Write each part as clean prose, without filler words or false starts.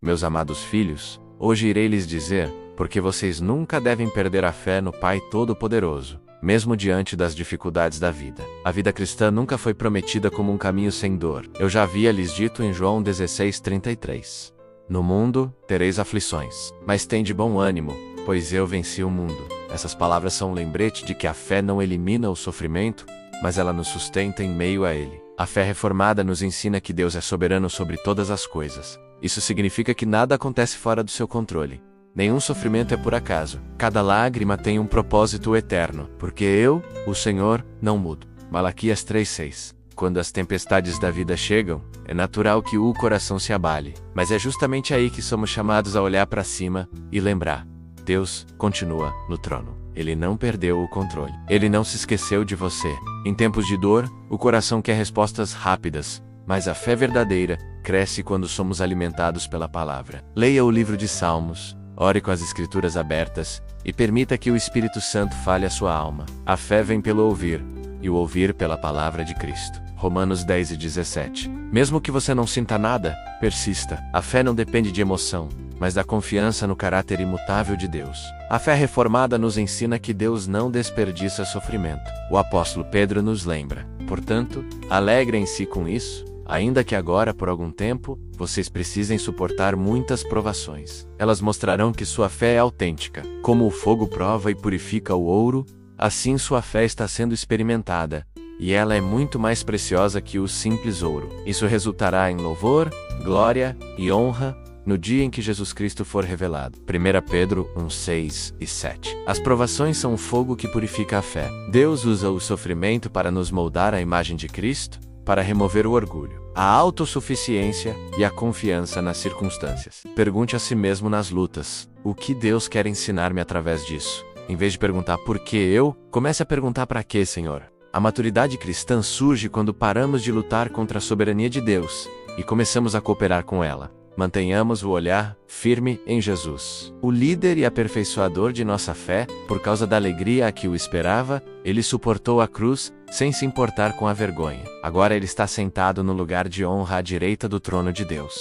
Meus amados filhos, hoje irei lhes dizer, porque vocês nunca devem perder a fé no Pai Todo-Poderoso, mesmo diante das dificuldades da vida. A vida cristã nunca foi prometida como um caminho sem dor. Eu já havia lhes dito em João 16:33. No mundo, tereis aflições, mas tende bom ânimo, pois eu venci o mundo. Essas palavras são um lembrete de que a fé não elimina o sofrimento, mas ela nos sustenta em meio a ele. A fé reformada nos ensina que Deus é soberano sobre todas as coisas. Isso significa que nada acontece fora do seu controle. Nenhum sofrimento é por acaso. Cada lágrima tem um propósito eterno, porque eu, o Senhor, não mudo. Malaquias 3:6. Quando as tempestades da vida chegam, é natural que o coração se abale. Mas é justamente aí que somos chamados a olhar para cima e lembrar: Deus continua no trono. Ele não perdeu o controle. Ele não se esqueceu de você. Em tempos de dor, o coração quer respostas rápidas, mas a fé verdadeira cresce quando somos alimentados pela palavra. Leia o livro de Salmos, ore com as Escrituras abertas e permita que o Espírito Santo fale a sua alma. A fé vem pelo ouvir, e o ouvir pela palavra de Cristo. Romanos 10:17. Mesmo que você não sinta nada, persista. A fé não depende de emoção, mas da confiança no caráter imutável de Deus. A fé reformada nos ensina que Deus não desperdiça sofrimento. O apóstolo Pedro nos lembra: portanto, alegrem-se com isso, ainda que agora, por algum tempo, vocês precisem suportar muitas provações. Elas mostrarão que sua fé é autêntica. Como o fogo prova e purifica o ouro, assim sua fé está sendo experimentada, e ela é muito mais preciosa que o simples ouro. Isso resultará em louvor, glória e honra no dia em que Jesus Cristo for revelado. 1 Pedro 1:6 e 7. As provações são o fogo que purifica a fé. Deus usa o sofrimento para nos moldar à imagem de Cristo, para remover o orgulho, a autossuficiência e a confiança nas circunstâncias. Pergunte a si mesmo nas lutas: o que Deus quer ensinar-me através disso? Em vez de perguntar por que eu, comece a perguntar para quê, Senhor? A maturidade cristã surge quando paramos de lutar contra a soberania de Deus e começamos a cooperar com ela. Mantenhamos o olhar firme em Jesus, o líder e aperfeiçoador de nossa fé. Por causa da alegria a que o esperava, ele suportou a cruz, sem se importar com a vergonha. Agora ele está sentado no lugar de honra à direita do trono de Deus.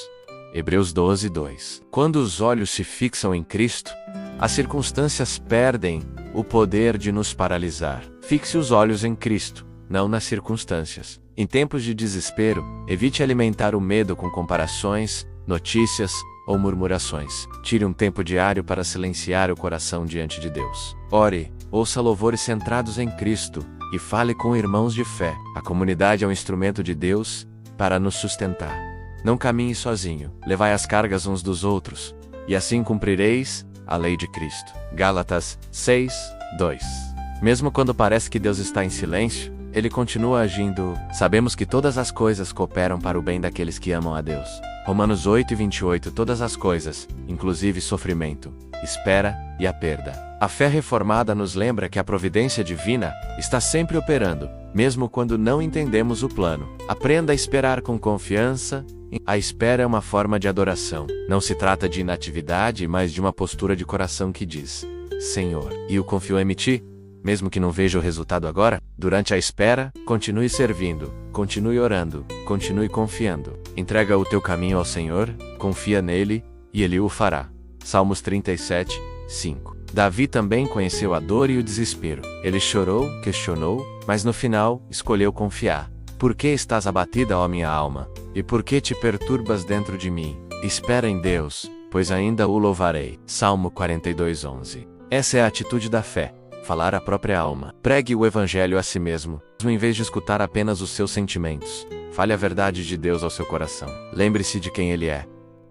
Hebreus 12:2. Quando os olhos se fixam em Cristo, as circunstâncias perdem o poder de nos paralisar. Fixe os olhos em Cristo, não nas circunstâncias. Em tempos de desespero, evite alimentar o medo com comparações, notícias ou murmurações. Tire um tempo diário para silenciar o coração diante de Deus. Ore, ouça louvores centrados em Cristo e fale com irmãos de fé. A comunidade é um instrumento de Deus para nos sustentar. Não caminhe sozinho, levai as cargas uns dos outros, e assim cumprireis a lei de Cristo. Gálatas 6:2. Mesmo quando parece que Deus está em silêncio, Ele continua agindo. Sabemos que todas as coisas cooperam para o bem daqueles que amam a Deus. Romanos 8:28. Todas as coisas, inclusive sofrimento, espera e a perda. A fé reformada nos lembra que a providência divina está sempre operando, mesmo quando não entendemos o plano. Aprenda a esperar com confiança. A espera é uma forma de adoração. Não se trata de inatividade, mas de uma postura de coração que diz: Senhor, eu confio em ti. Mesmo que não veja o resultado agora, durante a espera, continue servindo, continue orando, continue confiando. Entrega o teu caminho ao Senhor, confia nele, e ele o fará. Salmos 37:5. Davi também conheceu a dor e o desespero. Ele chorou, questionou, mas no final, escolheu confiar. Por que estás abatida, ó minha alma? E por que te perturbas dentro de mim? Espera em Deus, pois ainda o louvarei. Salmo 42:11. Essa é a atitude da fé. Falar à própria alma. Pregue o evangelho a si mesmo, em vez de escutar apenas os seus sentimentos. Fale a verdade de Deus ao seu coração. Lembre-se de quem Ele é.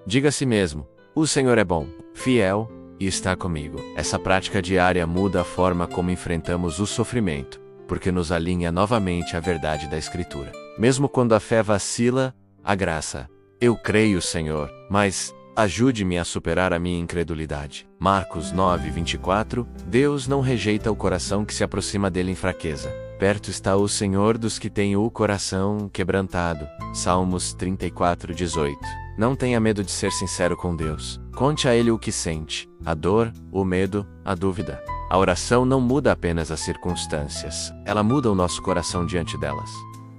Diga a si mesmo: o Senhor é bom, fiel e está comigo. Essa prática diária muda a forma como enfrentamos o sofrimento, porque nos alinha novamente à verdade da Escritura. Mesmo quando a fé vacila, a graça. Eu creio, Senhor, mas ajude-me a superar a minha incredulidade. Marcos 9:24. Deus não rejeita o coração que se aproxima dele em fraqueza. Perto está o Senhor dos que têm o coração quebrantado. Salmos 34:18. Não tenha medo de ser sincero com Deus. Conte a Ele o que sente, a dor, o medo, a dúvida. A oração não muda apenas as circunstâncias, ela muda o nosso coração diante delas.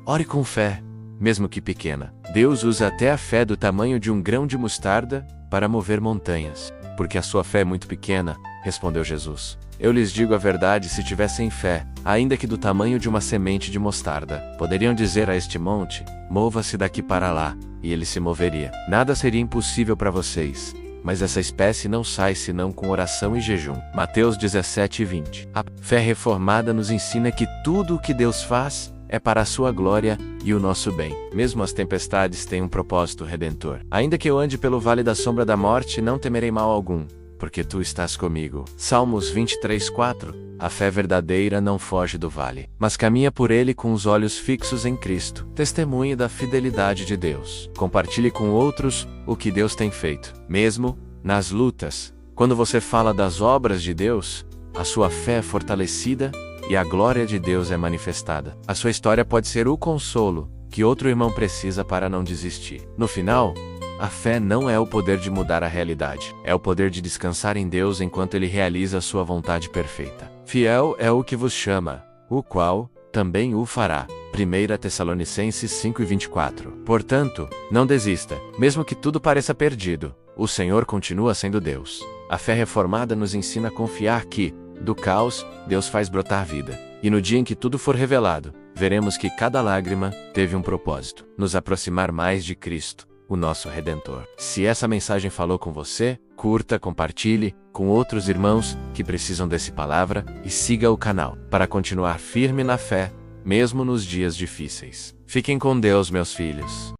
Ore com fé. mesmo que pequena. Deus usa até a fé do tamanho de um grão de mostarda para mover montanhas. Porque a sua fé é muito pequena, respondeu Jesus. Eu lhes digo a verdade, se tivessem fé, ainda que do tamanho de uma semente de mostarda, poderiam dizer a este monte, mova-se daqui para lá, e ele se moveria. Nada seria impossível para vocês. Mas essa espécie não sai senão com oração e jejum. Mateus 17:20. A fé reformada nos ensina que tudo o que Deus faz é para a sua glória e o nosso bem. Mesmo as tempestades têm um propósito redentor. Ainda que eu ande pelo vale da sombra da morte, não temerei mal algum, porque tu estás comigo. Salmos 23:4. A fé verdadeira não foge do vale, mas caminha por ele com os olhos fixos em Cristo. Testemunhe da fidelidade de Deus. Compartilhe com outros o que Deus tem feito. Mesmo nas lutas, quando você fala das obras de Deus, a sua fé é fortalecida e a glória de Deus é manifestada. A sua história pode ser o consolo que outro irmão precisa para não desistir. No final, a fé não é o poder de mudar a realidade, é o poder de descansar em Deus enquanto Ele realiza a sua vontade perfeita. Fiel é o que vos chama, o qual também o fará. 1 Tessalonicenses 5:24. Portanto, não desista, mesmo que tudo pareça perdido, o Senhor continua sendo Deus. A fé reformada nos ensina a confiar que, do caos, Deus faz brotar vida. E no dia em que tudo for revelado, veremos que cada lágrima teve um propósito: nos aproximar mais de Cristo, o nosso Redentor. Se essa mensagem falou com você, curta, compartilhe com outros irmãos que precisam dessa palavra e siga o canal para continuar firme na fé, mesmo nos dias difíceis. Fiquem com Deus, meus filhos.